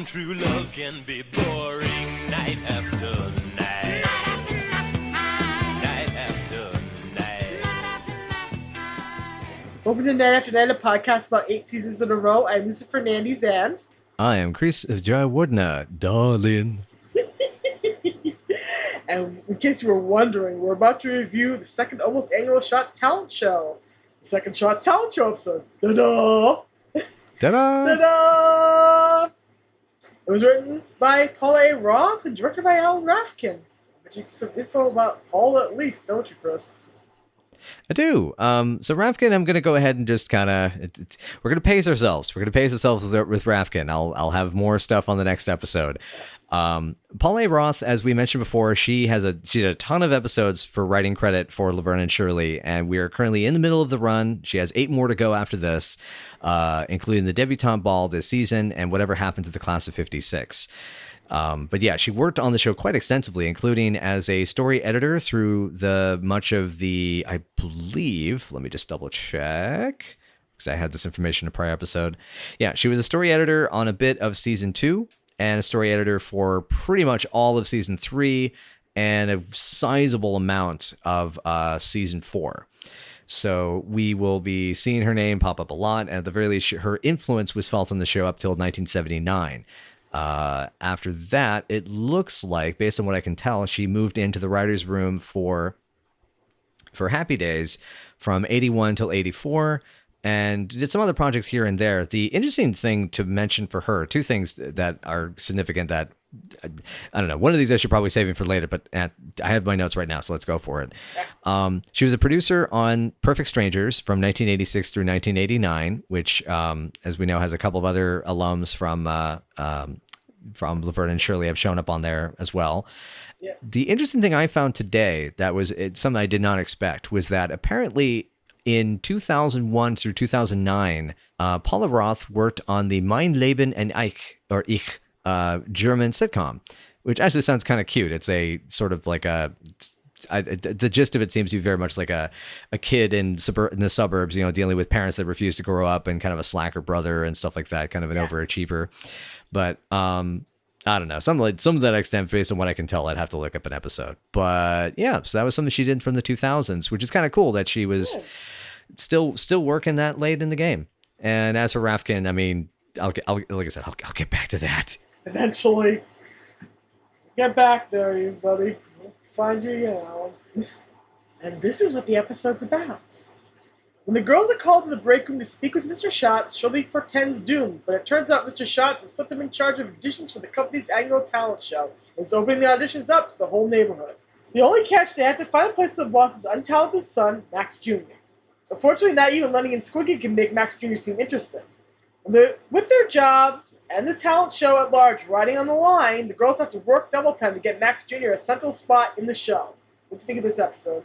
True love can be boring night after night. Night after night. Welcome to Night After Night, a podcast about 8 seasons in a row. I'm Mr. Fernandes, and I am Chris of Jayawardena, darling. and in case you were wondering, we're about to review the second almost annual Shotz Talent Show. The second Shotz Talent Show episode. Ta-da! Ta-da! Ta-da! It was written by Paul A. Roth and directed by Alan Rafkin. But you get some info about Paul at least, don't you, Chris? I do. So Rafkin, I'm going to go ahead and just kind of, we're going to pace ourselves. We're going to pace ourselves with Rafkin. I'll have more stuff on the next episode. Paul A. Roth, as we mentioned before, she had a ton of episodes for writing credit for Laverne and Shirley, and we are currently in the middle of the run. She has 8 more to go after this, including the debutante ball this season and whatever happened to the class of 56. But yeah, she worked on the show quite extensively, including as a story editor through much of the, I believe, let me just double check, because I had this information in a prior episode. Yeah, she was a story editor on a bit of season 2, and a story editor for pretty much all of season 3, and a sizable amount of season 4. So we will be seeing her name pop up a lot, and at the very least, her influence was felt on the show up till 1979. After that, it looks like, based on what I can tell, she moved into the writer's room for Happy Days from 81 till 84, and did some other projects here and there. The interesting thing to mention for her, 2 things that are significant that, I don't know, one of these I should probably save for later, but I have my notes right now, so let's go for it. She was a producer on Perfect Strangers from 1986 through 1989, which, as we know, has a couple of other alums from Laverne and Shirley have shown up on there as well. Yeah. The interesting thing I found today that was something I did not expect was that apparently in 2001 through 2009, Paula Roth worked on the Mein Leben and Ich German sitcom, which actually sounds kind of cute. It's a sort of like the gist of it seems to be very much like a kid in the suburbs, dealing with parents that refuse to grow up and kind of a slacker brother and stuff like that, kind of an overachiever. But I don't know, some of that extent, based on what I can tell, I'd have to look up an episode. But yeah, so that was something she did from the 2000s, which is kind of cool that she was still working that late in the game. And as for Rafkin, I mean, like I said, I'll get back to that eventually. Get back there, you buddy. We'll find you again, Alan. And this is what the episode's about. When the girls are called to the break room to speak with Mr. Shotz, Shirley portends doom, but it turns out Mr. Shotz has put them in charge of auditions for the company's annual talent show, and is opening the auditions up to the whole neighborhood. The only catch, they have to find a place for the boss's untalented son, Max Jr. Unfortunately, not even Lenny and Squiggy can make Max Jr. seem interesting. With their jobs and the talent show at large riding on the line, the girls have to work double time to get Max Jr. a central spot in the show. What do you think of this episode?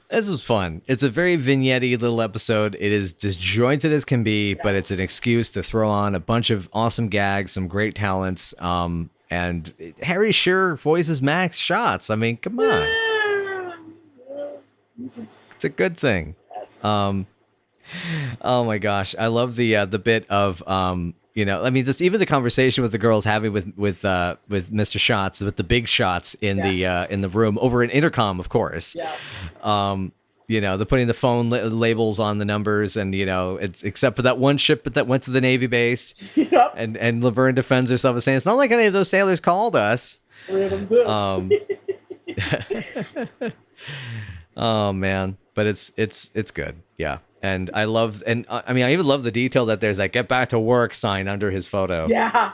This was fun. It's a very vignette-y little episode. It is disjointed as can be, but it's an excuse to throw on a bunch of awesome gags, some great talents, and Harry Shearer voices Max Shotz. I mean, come on. It's a good thing. Yes. Oh my gosh, I love the bit of I mean, even the conversation with the girls having with Mr. Shotz, with the Big Shotz in the room over an intercom, of course. Yes. They're putting the phone labels on the numbers, and it's except for that one ship that went to the Navy base. Yep. And Laverne defends herself by saying it's not like any of those sailors called us. 3 of them do. Oh man, but it's good. Yeah. And I even love the detail that there's that "Get Back to Work" sign under his photo. Yeah.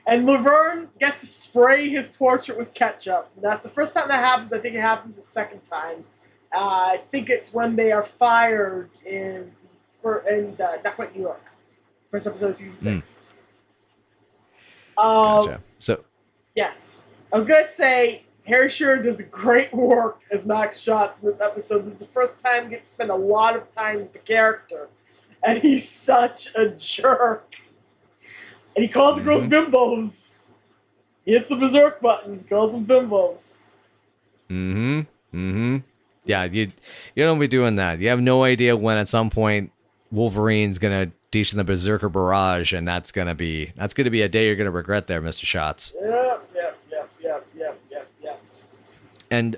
And Laverne gets to spray his portrait with ketchup. And that's the first time that happens. I think it happens the second time. I think it's when they are fired in Duckwick, New York. First episode of season 6. Gotcha. So. Yes. I was going to say, Harry Shearer does great work as Max Shotz in this episode. This is the first time he gets to spend a lot of time with the character. And he's such a jerk. And he calls the girls bimbos. He hits the berserk button. He calls them bimbos. Yeah, you don't be doing that. You have no idea when at some point Wolverine's going to teaching the Berserker Barrage, and that's gonna be a day you're gonna regret there, Mr. Shotz. Yep. And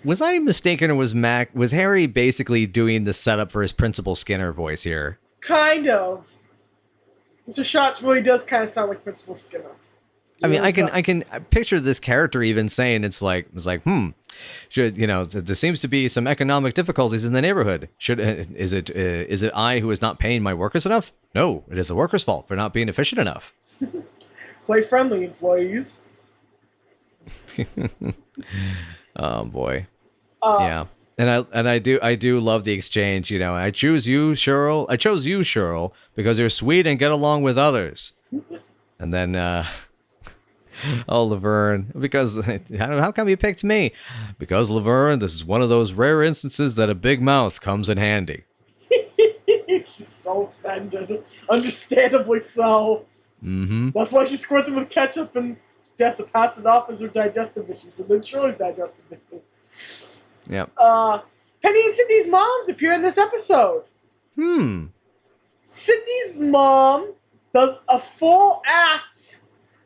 was I mistaken, or was Harry basically doing the setup for his Principal Skinner voice here? Kind of. Mr. Shotz really does kind of sound like Principal Skinner. I mean, I can picture this character even saying should, there seems to be some economic difficulties in the neighborhood. Is it I who is not paying my workers enough? No, it is the workers' fault for not being efficient enough. Play friendly, employees. Oh boy, yeah, and I do love the exchange. I chose you, Cheryl, because you're sweet and get along with others. And then, oh, Laverne, because how come you picked me? Because Laverne, this is one of those rare instances that a big mouth comes in handy. She's so offended, understandably so. Mm-hmm. That's why she squirts him with ketchup and she has to pass it off as her digestive issues, and then Shirley's digestive issues. Yep. Penny and Sydney's moms appear in this episode. Sydney's mom does a full act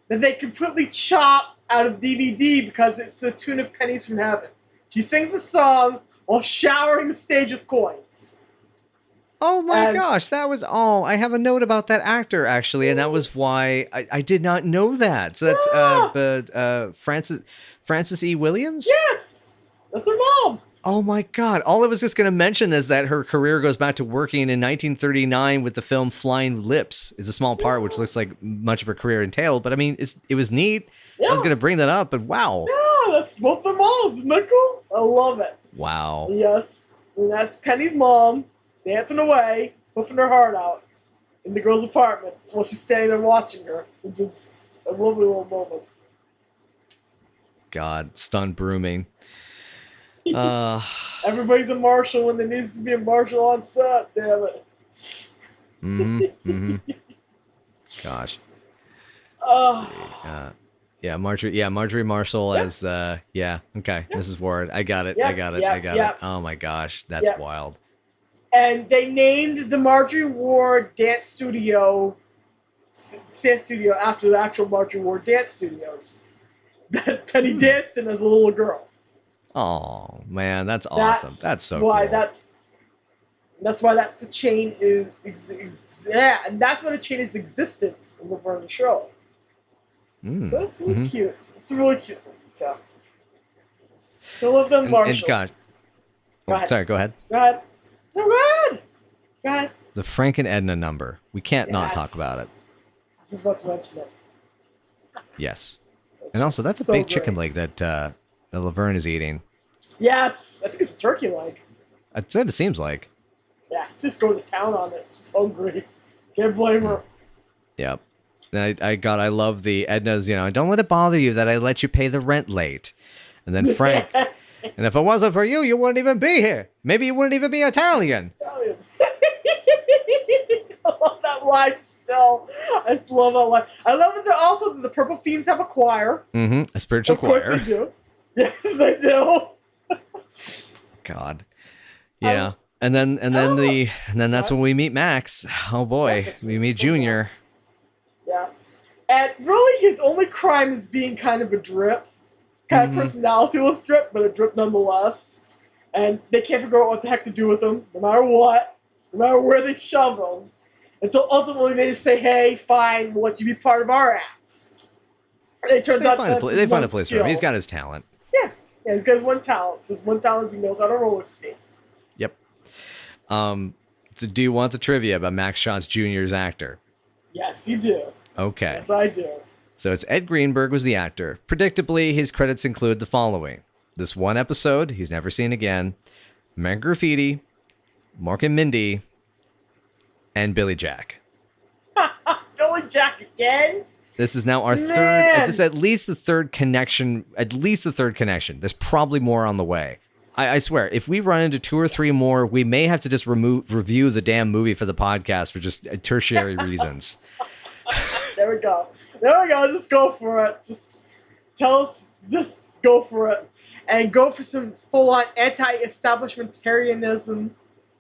that they completely chopped out of DVD because it's to the tune of Pennies from Heaven. She sings a song while showering the stage with coins. Oh my gosh, that was all. I have a note about that actor, actually, and that was why I did not know that. So that's Frances E. Williams? Yes! That's her mom! Oh my god, all I was just going to mention is that her career goes back to working in 1939 with the film Flying Lips. It's a small part, which looks like much of her career entailed, but I mean, it was neat. Yeah. I was going to bring that up, but wow. Yeah, that's both their moms. Isn't that cool? I love it. Wow. Yes, and that's Penny's mom. Dancing away, puffing her heart out in the girl's apartment while she's standing there watching her, which is a lovely little moment. God, stunt brooming. Everybody's a marshal when there needs to be a marshal on set, damn it. Mm-hmm. Gosh. Marjorie Marshall as okay. Mrs. Ward. I got it. Oh my gosh, that's wild. And they named the Marjorie Ward dance studio after the actual Marjorie Ward dance studios that Penny danced in as a little girl. Oh man, that's awesome. That's so why cool. That's why that's the chain and that's why the chain is existent in Laverne and Shirley. So that's really cute. It's a really cute one to tell. I love them marshals. Go ahead. Go ahead. No, go ahead. The Frank and Edna number. We can't not talk about it. I was just about to mention it. Yes. And also, that's a big chicken leg that Laverne is eating. Yes. I think it's a turkey leg. That's what it seems like. Yeah, she's just going to town on it. She's hungry. Can't blame her. Yep. And I love the Edna's, don't let it bother you that I let you pay the rent late. And then Frank... And if it wasn't for you, you wouldn't even be here. Maybe you wouldn't even be Italian. I love that line still. I still love that line. I love it that also the Purple Fiends have a choir. Mm-hmm. A spiritual choir. Of course they do. Yes, they do. God. Yeah. And then that's when we meet Max. Oh boy. We meet Junior. Yeah. And really his only crime is being kind of a drip. Kind of personality-less drip, but a drip nonetheless. And they can't figure out what the heck to do with him, no matter what, no matter where they shove him. Until ultimately they just say, hey, fine, we'll let you be part of our act. And it turns out they find a place for him. He's got his talent. Yeah, he's got his one talent. His one talent is he knows how to roller skate. Yep. So do you want the trivia about Max Shotz Jr.'s actor? Yes, you do. Okay. Yes, I do. So it's Ed Greenberg was the actor. Predictably, his credits include the following. This one episode, he's never seen again. Man Graffiti, Mork and Mindy, and Billy Jack. Billy Jack again? This is now our third, this is at least the third connection, There's probably more on the way. I swear, if we run into 2 or 3 more, we may have to just review the damn movie for the podcast for just tertiary reasons. There we go. Just go for it. Just tell us. Just go for it. And go for some full-on anti-establishmentarianism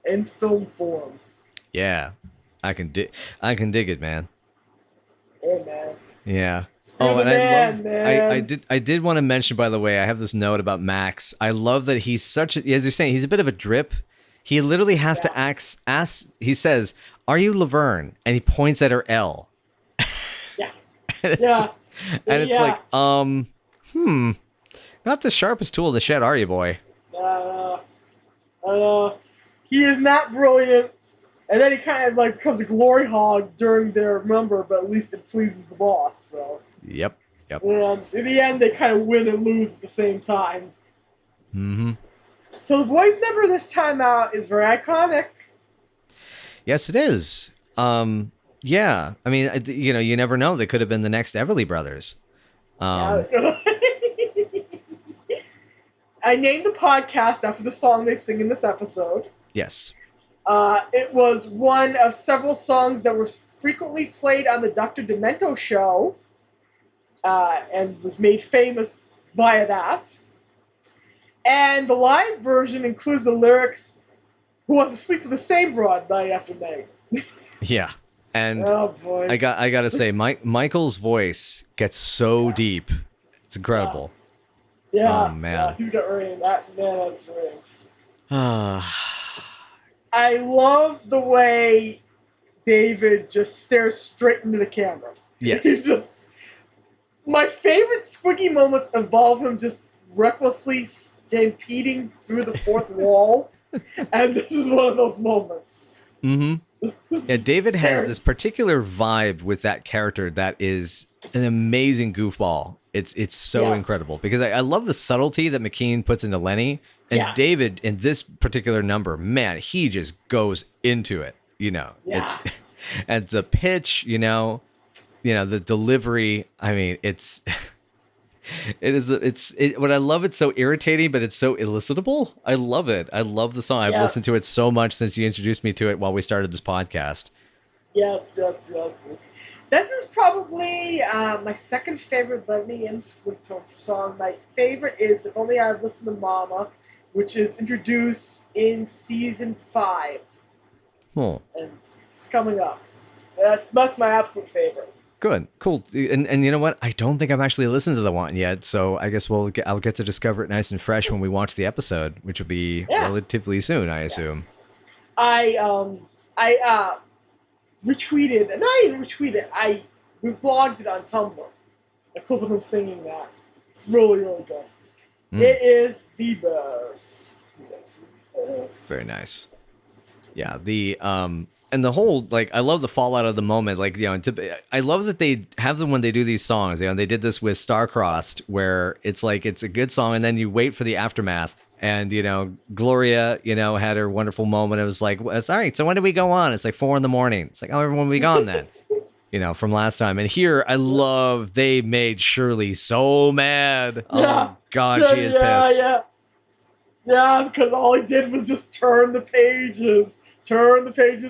in film form. Yeah. I can dig it, man. Hey, man. Yeah. Screw the And man, I did want to mention, by the way, I have this note about Max. I love that he's such a, as you're saying, he's a bit of a drip. He literally has to ask, he says, "Are you Laverne?" And he points at her L. Yeah. And it's Yeah. just, and it's like, not the sharpest tool in the shed, are you, boy? He is not brilliant. And then he kind of like becomes a glory hog during their number, but at least it pleases the boss. So. Yep. And in the end, they kind of win and lose at the same time. Mm-hmm. So the boys' number this time out is very iconic. Yes, it is. Yeah. I mean, you know, you never know. They could have been the next Everly Brothers. I named the podcast after the song they sing in this episode. Yes. It was one of several songs that were frequently played on the Dr. Demento show and was made famous via that. And the live version includes the lyrics, "Who wants to sleep with the same broad night after night?" Yeah. And oh, boys. I gotta say, Michael's voice gets so deep. It's incredible. Yeah. Oh, man. Yeah, he's got range. That's range. I love the way David just stares straight into the camera. Yes. He's just... My favorite Squiggy moments involve him just recklessly stampeding through the fourth wall. And this is one of those moments. Mm-hmm. Yeah, David has this particular vibe with that character that is an amazing goofball. It's so incredible because I love the subtlety that McKean puts into Lenny. And David, in this particular number, man, he just goes into it, you know. It's and the pitch, you know, the delivery. I mean, it's what I love. It's so irritating, but it's so elicitable. I love it. I love the song. I've listened to it so much since you introduced me to it while we started this podcast. Yes. This is probably my second favorite Lenny and Squigtone song. My favorite is "If Only I'd Listened to Mama," which is introduced in season 5. And it's coming up. That's my absolute favorite. Good, cool, and you know what? I don't think I've actually listened to the one yet, so I guess I'll get to discover it nice and fresh when we watch the episode, which will be relatively soon, I assume. I retweeted, and I didn't retweet it. I reblogged it on Tumblr. A clip of him singing that. It's really, really good. It is the best. Very nice. Yeah, and the whole, like, I love the fallout of the moment. Like, you know, I love that they have them when they do these songs. You know, they did this with Starcrossed, where it's like, it's a good song, and then you wait for the aftermath. And, you know, Gloria, you know, had her wonderful moment. It was like, all right, so when did we go on? It's like 4 a.m. It's like, oh, everyone will be gone then. You know, from last time. And here, I love, they made Shirley so mad. Oh, God, she is pissed. Yeah, because all he did was just turn the pages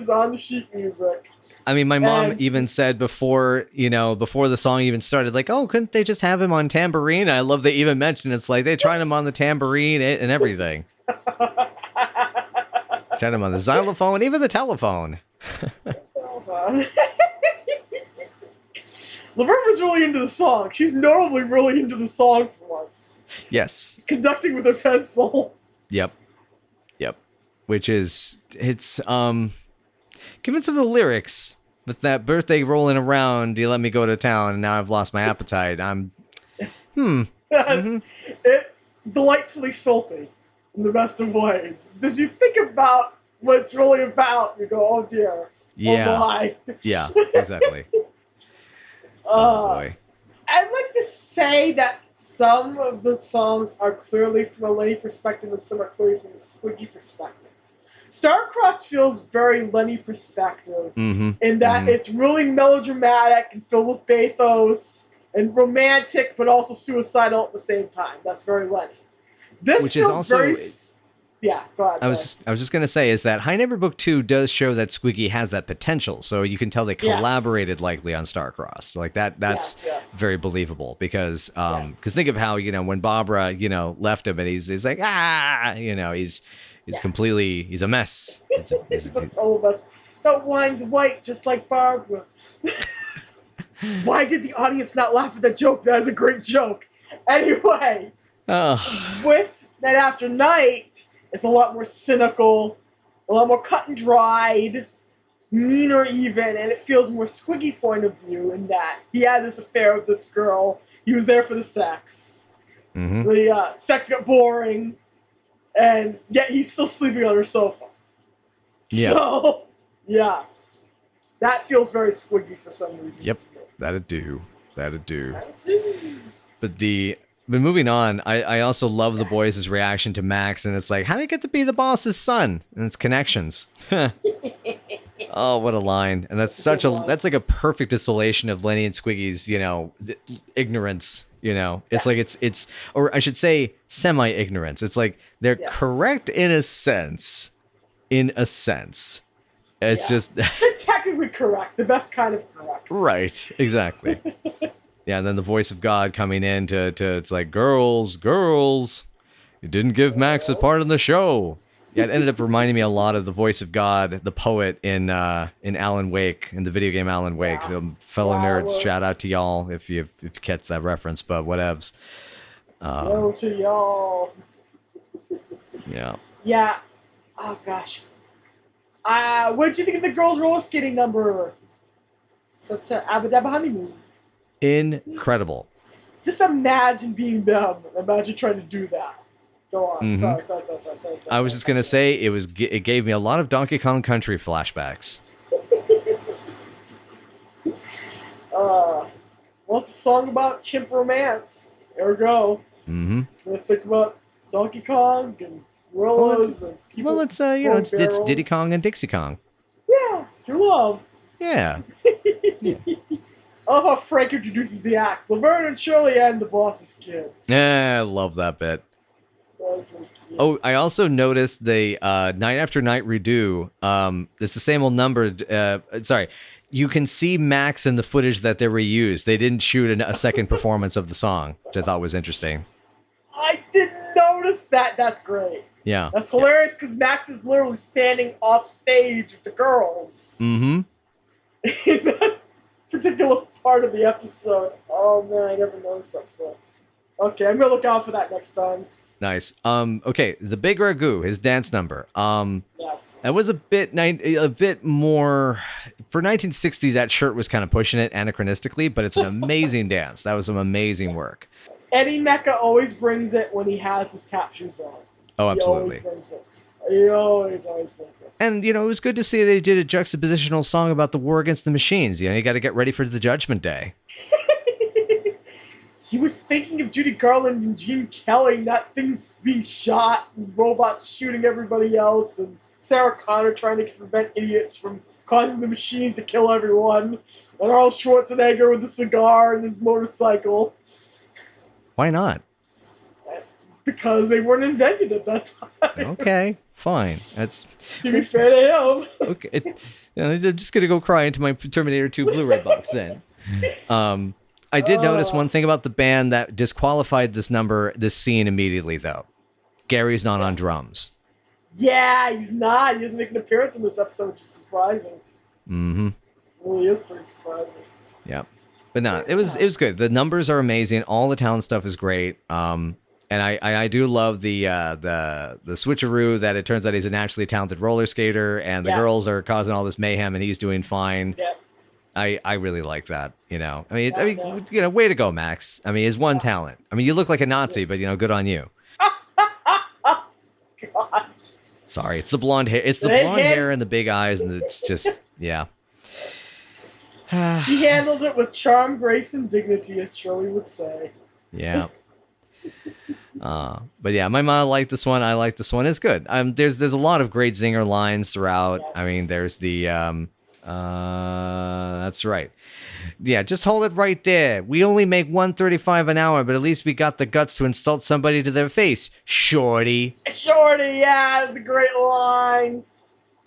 on the sheet music. I mean, my mom even said before the song even started, like, oh, couldn't they just have him on tambourine? I love they even mentioned it's like they tried him on the tambourine and everything. Tried him on the xylophone, even the telephone. Laverne was really into the song. She's normally really into the song for once. Yes. Conducting with her pencil. Yep. Which is, it's, given some of the lyrics, with that birthday rolling around, you let me go to town, and now I've lost my appetite. It's delightfully filthy in the best of ways. Did you think about what it's really about? You go, oh dear. Yeah. Oh my. Yeah, exactly. Oh boy. I'd like to say that some of the songs are clearly from a Lenny perspective and some are clearly from a Squiggy perspective. Starcrossed feels very Lenny perspective in that it's really melodramatic and filled with bathos and romantic, but also suicidal at the same time. That's very Lenny. This Which feels is also, very... Yeah, go ahead. I was just going to say is that High Number Book 2 does show that Squiggy has that potential, so you can tell they collaborated likely on Starcrossed. Like that's very believable because think of how, you know, when Barbara, you know, left him and he's like, he's He's a mess. He's a total mess. That wine's white, just like Barbara. Why did the audience not laugh at that joke? That is a great joke. Anyway, with Night After Night, it's a lot more cynical, a lot more cut and dried, meaner even, and it feels more Squiggy point of view in that he had this affair with this girl. He was there for the sex. Mm-hmm. The sex got boring, and yet he's still sleeping on her sofa. Yeah. So, yeah. That feels very Squiggy for some reason. Yep. That'd do. But moving on, I also love the boys' reaction to Max, and it's like, how do you get to be the boss's son? And it's connections. Oh, what a line. And that's that's like a perfect distillation of Lenny and Squiggy's, ignorance, It's like it's or I should say semi-ignorance. It's like they're correct in a sense. It's just they're technically correct, the best kind of correct. Right, exactly. Yeah, and then the voice of God coming in to it's like, girls, you didn't give Max a part in the show. Yeah, it ended up reminding me a lot of the voice of God, the poet in Alan Wake, in the video game Alan Wake. The fellow nerds, shout out to y'all if you catch that reference, but whatevs. Hello to y'all. Yeah. Yeah. Oh gosh. What did you think of the girls' roller skating number? Abba Dabba Honeymoon. Incredible. Just imagine being them. Imagine trying to do that. Go on. Mm-hmm. Sorry. I was just gonna say it gave me a lot of Donkey Kong Country flashbacks. Well, it's a song about chimp romance. There we go. Mm-hmm. We're think about Donkey Kong and gorillas and people. Well, it's it's Diddy Kong and Dixie Kong. Yeah, true love. Yeah. I love how Frank introduces the act. Laverne and Shirley and the boss's kid. Yeah, I love that bit. Oh, I also noticed the Night After Night redo. It's the same old number. Sorry. You can see Max in the footage that they reused. They didn't shoot a second performance of the song, which I thought was interesting. I didn't notice that. That's great. Yeah. That's hilarious because Max is literally standing off stage with the girls. Mm-hmm. In that particular part of the episode. Oh, man, I never noticed that before. Okay, I'm going to look out for that next time. Nice. Okay, the Big Ragu, his dance number. Yes. That was a bit more for 1960. That shirt was kind of pushing it anachronistically, but it's an amazing dance. That was some amazing work. Eddie Mecca always brings it when he has his tap shoes on. Oh, absolutely. He always brings it. He always brings it. And it was good to see they did a juxtapositional song about the war against the machines. You got to get ready for the Judgment Day. He was thinking of Judy Garland and Gene Kelly, not things being shot and robots shooting everybody else and Sarah Connor trying to prevent idiots from causing the machines to kill everyone. And Arnold Schwarzenegger with the cigar and his motorcycle. Why not? Because they weren't invented at that time. Okay, fine. That's to be fair to him. Okay, I'm just gonna go cry into my Terminator 2 Blu-ray box then. I did notice one thing about the band that disqualified this scene immediately, though. Gary's not on drums. Yeah, he's not. He doesn't make an appearance in this episode, which is surprising. Mm-hmm. It really is pretty surprising. Yeah. But no, it was good. The numbers are amazing. All the talent stuff is great. And I do love the switcheroo that it turns out he's a naturally talented roller skater, and the girls are causing all this mayhem, and he's doing fine. Yeah. I really like that, I mean, way to go, Max. I mean, his one talent. I mean, you look like a Nazi, but good on you. God. Sorry, it's the blonde hair. It's the blonde hair and the big eyes, and it's just yeah. He handled it with charm, grace, and dignity, as Shirley would say. Yeah. But yeah, my mom liked this one. I like this one. It's good. There's a lot of great zinger lines throughout. Yes. I mean, there's the that's right. Yeah, just hold it right there. We only make $1.35 an hour, but at least we got the guts to insult somebody to their face, Shorty. Shorty, yeah, that's a great line.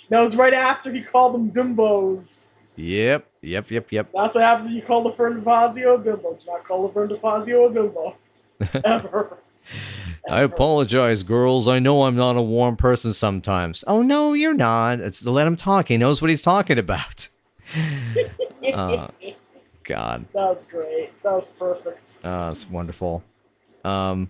That was right after he called them bimbos. Yep. That's what happens when you call Laverne DeFazio a bimbo. Do not call Laverne DeFazio a bimbo. Ever. I apologize, girls. I know I'm not a warm person sometimes. Oh, no, you're not. It's let him talk. He knows what he's talking about. God. That was great. That was perfect. It's wonderful. And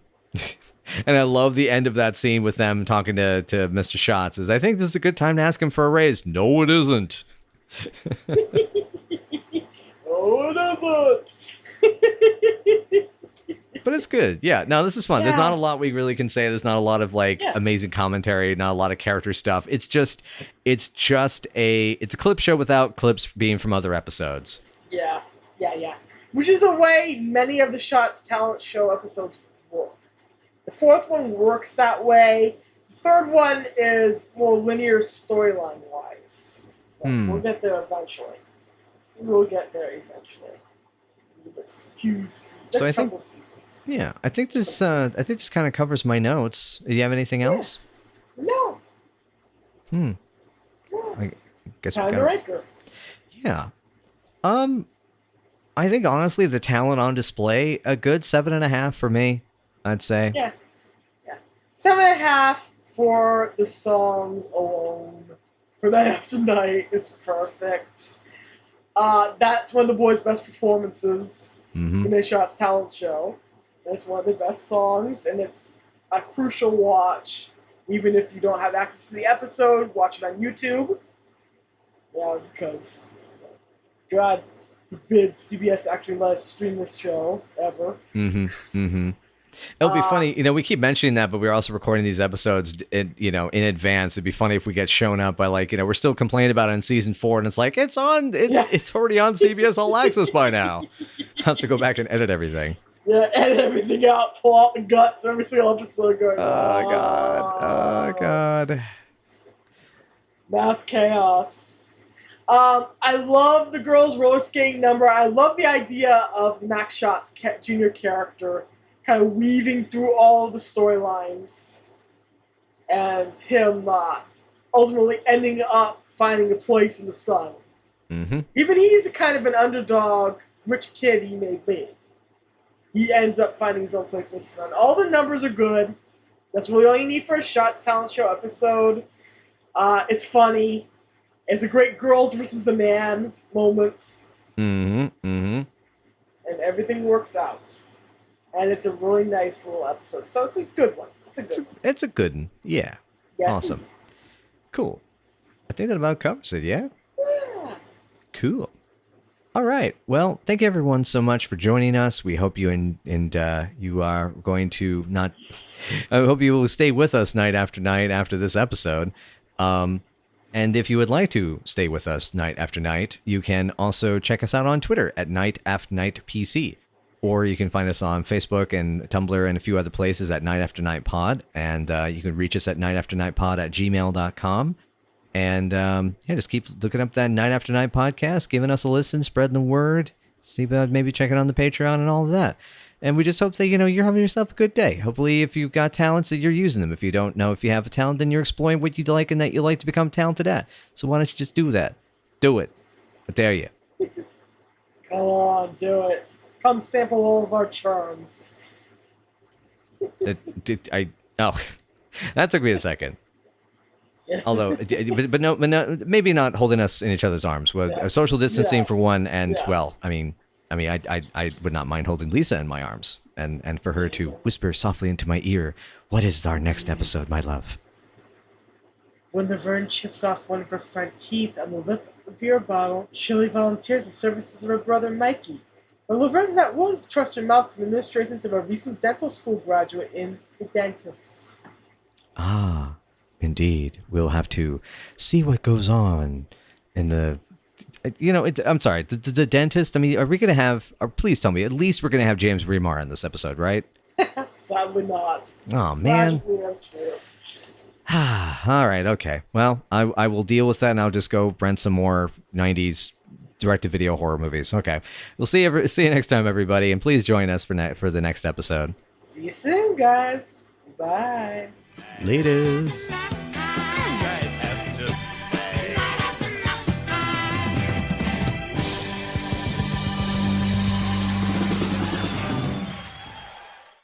I love the end of that scene with them talking to Mr. Shotz. Is I think this is a good time to ask him for a raise. No, it isn't. No, it isn't. But it's good. Yeah. No, this is fun. Yeah. There's not a lot we really can say. There's not a lot of amazing commentary, not a lot of character stuff. It's just a clip show without clips being from other episodes. Yeah. Which is the way many of the Shotz talent show episodes work. The fourth one works that way. The third one is more linear storyline-wise. We'll get there eventually. It's confused. So I think, yeah, I think this kind of covers my notes. Do you have anything else? Yes. No. I guess Time to rank her. Yeah. I think honestly the talent on display, a good 7.5 for me, I'd say. Yeah. 7.5 for the songs alone. For Night After Night is perfect. That's one of the boys' best performances in the Shotz talent show. It's one of the best songs, and it's a crucial watch. Even if you don't have access to the episode, watch it on YouTube. Yeah, because God forbid CBS actually let us stream this show ever. It'll be funny, we keep mentioning that, but we're also recording these episodes, in advance. It'd be funny if we get shown up by we're still complaining about it in season 4, and it's it's already on CBS All Access by now. I'll have to go back and edit everything. Yeah, edit everything out, pull out the guts every single episode going, oh God. Mass chaos. I love the girls' roller skating number. I love the idea of Max Shotz Jr. character kind of weaving through all of the storylines and him ultimately ending up finding a place in the sun. Even he's kind of an underdog, rich kid he may be. He ends up finding his own place in the sun. All the numbers are good. That's really all you need for a Shotz talent show episode. It's funny. It's a great girls versus the man moment. And everything works out. And it's a really nice little episode. So it's a good one. It's a good one. Yeah. Yes, awesome. indeed. Cool. I think that about covers it, yeah? Yeah. Cool. All right. Well, thank you everyone so much for joining us. We hope you you are going to not... I hope you will stay with us night after night after this episode. And if you would like to stay with us night after night, you can also check us out on Twitter at Night After Night PC. Or you can find us on Facebook and Tumblr and a few other places at Night After Night Pod. And you can reach us at nightafternightpod@gmail.com. And just keep looking up that Night After Night podcast, giving us a listen, spreading the word, see about maybe checking on the Patreon and all of that. And we just hope that, you're having yourself a good day. Hopefully, if you've got talents, that you're using them. If you don't know if you have a talent, then you're exploring what you like and that you like to become talented at. So why don't you just do that? Do it. I dare you. Come on, do it. Come sample all of our charms. That took me a second. Although, but no, maybe not holding us in each other's arms. Well, social distancing for one, and I would not mind holding Lisa in my arms, and for her to whisper softly into my ear, "What is our next episode, my love?" When Laverne chips off one of her front teeth on the lip of the beer bottle, Shirley volunteers the services of her brother Mikey. But Laverne is not willing to trust her mouth to the ministrations of a recent dental school graduate in The Dentist. Ah, indeed. We'll have to see what goes on in the... I'm sorry, the dentist, are we going to have... Or please tell me, at least we're going to have James Remar in this episode, right? Sadly not. Oh, man. All right, okay. Well, I will deal with that, and I'll just go rent some more 90s direct-to-video horror movies. Okay. We'll see you next time, everybody, and please join us for the next episode. See you soon, guys. Bye. Laters.